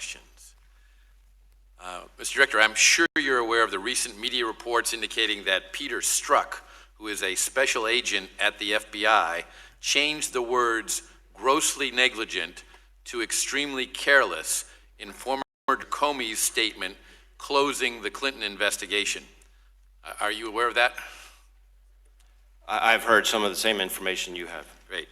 questions. Mr. Director, I'm sure you're aware of the recent media reports indicating that Peter Strzok, who is a special agent at the FBI, changed the words grossly negligent to extremely careless in former Comey's statement closing the Clinton investigation. Are you aware of that? I've heard some of the same information you have. Great.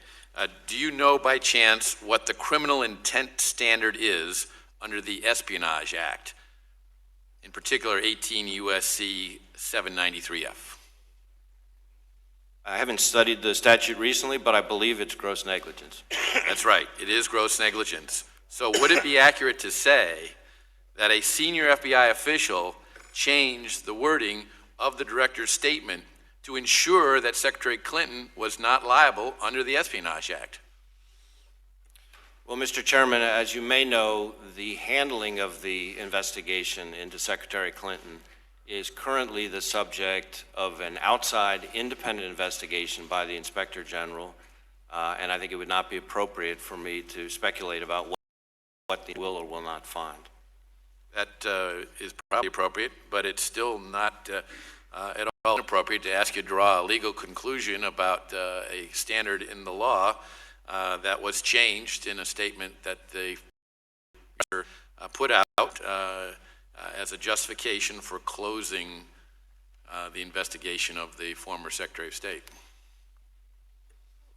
Do you know by chance what the criminal intent standard is under the Espionage Act, in particular 18 U.S.C. 793F? I haven't studied the statute recently, but I believe it's gross negligence. That's right. It is gross negligence. So would it be accurate to say that a senior FBI official changed the wording of the director's statement to ensure that Secretary Clinton was not liable under the Espionage Act? Well, Mr. Chairman, as you may know, the handling of the investigation into Secretary Clinton is currently the subject of an outside independent investigation by the Inspector General, and I think it would not be appropriate for me to speculate about what they will or will not find. That is probably appropriate, but it's still not at all inappropriate to ask you to draw a legal conclusion about a standard in the law that was changed in a statement that the put out as a justification for closing the investigation of the former Secretary of State.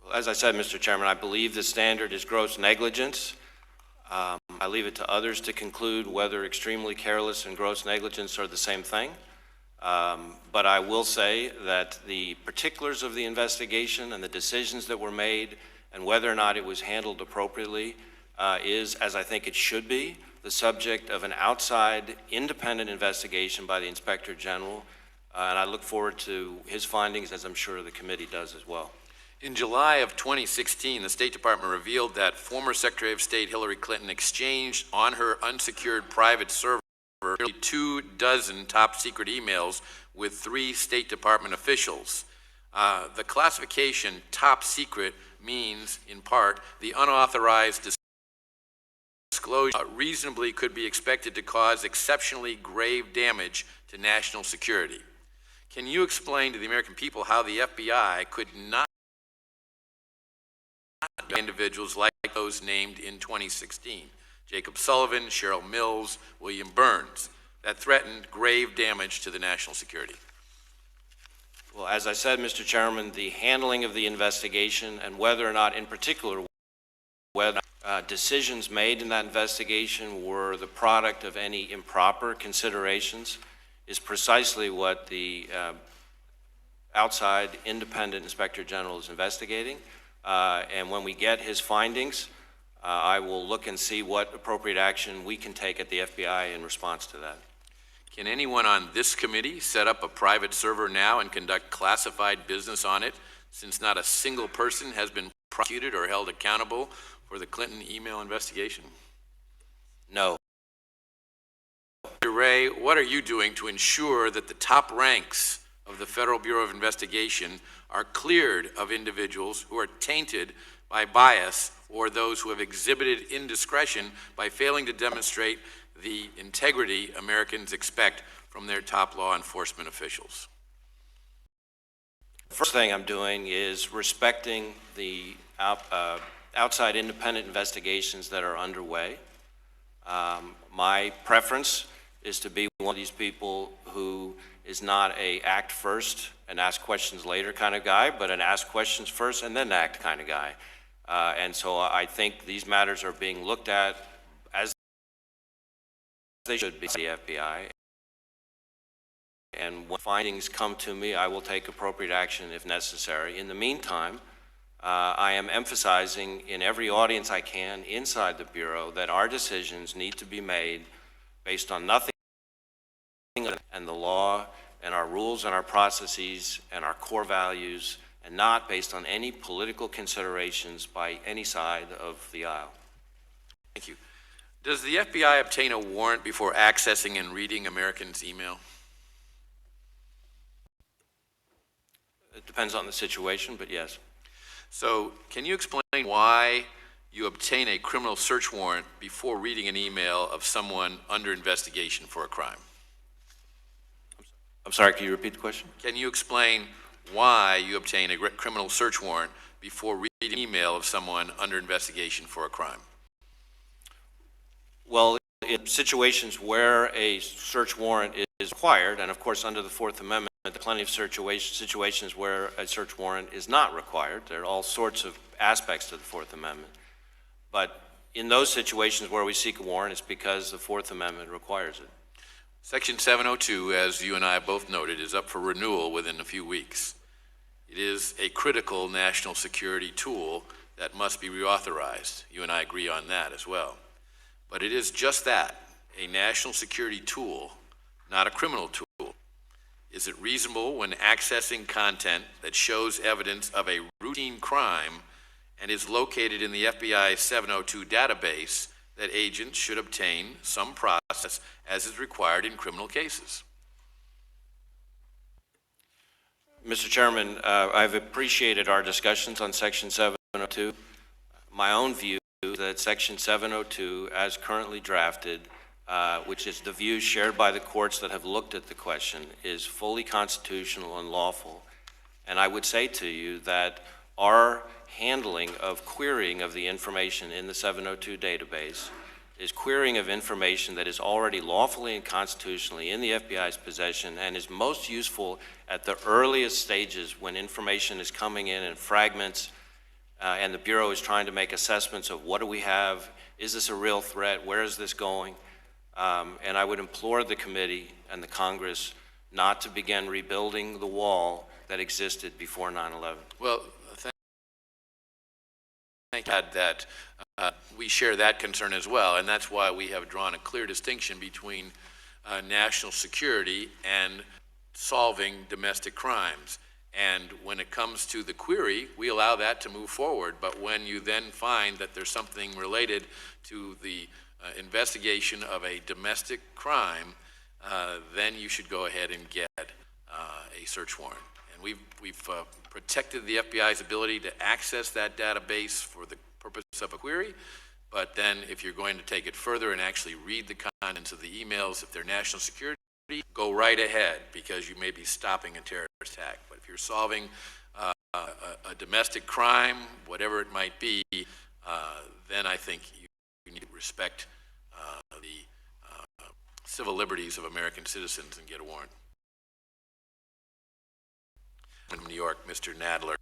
Well, as I said, Mr. Chairman, I believe the standard is gross negligence. I leave it to others to conclude whether extremely careless and gross negligence are the same thing. But I will say that the particulars of the investigation and the decisions that were made and whether or not it was handled appropriately is, as I think it should be, the subject of an outside independent investigation by the Inspector General, and I look forward to his findings, as I'm sure the committee does as well. In July of 2016, the State Department revealed that former Secretary of State Hillary Clinton exchanged on her unsecured private server nearly 24 top secret emails with 3 State Department officials. The classification top secret means, in part, the unauthorized disclosure reasonably could be expected to cause exceptionally grave damage to national security. Can you explain to the American people how the FBI could not individuals like those named in 2016, Jacob Sullivan, Cheryl Mills, William Burns, that threatened grave damage to the national security? Well, as I said, Mr. Chairman, the handling of the investigation and whether or not, in particular, whether decisions made in that investigation were the product of any improper considerations is precisely what the outside independent Inspector General is investigating. And when we get his findings, I will look and see what appropriate action we can take at the FBI in response to that. Can anyone on this committee set up a private server now and conduct classified business on it, since not a single person has been prosecuted or held accountable for the Clinton email investigation? No. Mr. Wray, what are you doing to ensure that the top ranks of the Federal Bureau of Investigation are cleared of individuals who are tainted by bias or those who have exhibited indiscretion by failing to demonstrate the integrity Americans expect from their top law enforcement officials? The first thing I'm doing is respecting the outside independent investigations that are underway. My preference is to be one of these people who is not a act first and ask questions later kind of guy, but an ask questions first and then act kind of guy. And so I think these matters are being looked at as they should be by the FBI. And when findings come to me, I will take appropriate action if necessary. In the meantime, I am emphasizing in every audience I can inside the Bureau that our decisions need to be made based on nothing and the law and our rules and our processes and our core values, and not based on any political considerations by any side of the aisle. Thank you. Does the FBI obtain a warrant before accessing and reading Americans' email? It depends on the situation, but yes. So can you explain why you obtain a criminal search warrant before reading an email of someone under investigation for a crime? I'm sorry, can you repeat the question? Can you explain why you obtain a criminal search warrant before reading an email of someone under investigation for a crime? Well, in situations where a search warrant is required, and of course under the Fourth Amendment, there are plenty of situations where a search warrant is not required. There are all sorts of aspects to the Fourth Amendment. But in those situations where we seek a warrant, it's because the Fourth Amendment requires it. Section 702, as you and I both noted, is up for renewal within a few weeks. It is a critical national security tool that must be reauthorized. You and I agree on that as well. But it is just that, a national security tool, not a criminal tool. Is it reasonable when accessing content that shows evidence of a routine crime and is located in the FBI 702 database that agents should obtain some process as is required in criminal cases? Mr. Chairman, I've appreciated our discussions on Section 702. My own view is that Section 702, as currently drafted, which is the view shared by the courts that have looked at the question, is fully constitutional and lawful. And I would say to you that our handling of querying of the information in the 702 database is querying of information that is already lawfully and constitutionally in the FBI's possession and is most useful at the earliest stages when information is coming in fragments and the Bureau is trying to make assessments of what do we have, is this a real threat, where is this going? And I would implore the committee and the Congress not to begin rebuilding the wall that existed before 9/11. Well, thank you that we share that concern as well, and that's why we have drawn a clear distinction between national security and solving domestic crimes. And when it comes to the query, we allow that to move forward. But when you then find that there's something related to the investigation of a domestic crime, then you should go ahead and get a search warrant. And we've protected the FBI's ability to access that database for the purpose of a query. But then if you're going to take it further and actually read the contents of the emails, if they're national security, go right ahead, because you may be stopping a terrorist attack. But if you're solving a domestic crime, whatever it might be, then I think you need to respect the civil liberties of American citizens and get a warrant. From New York, Mr. Nadler.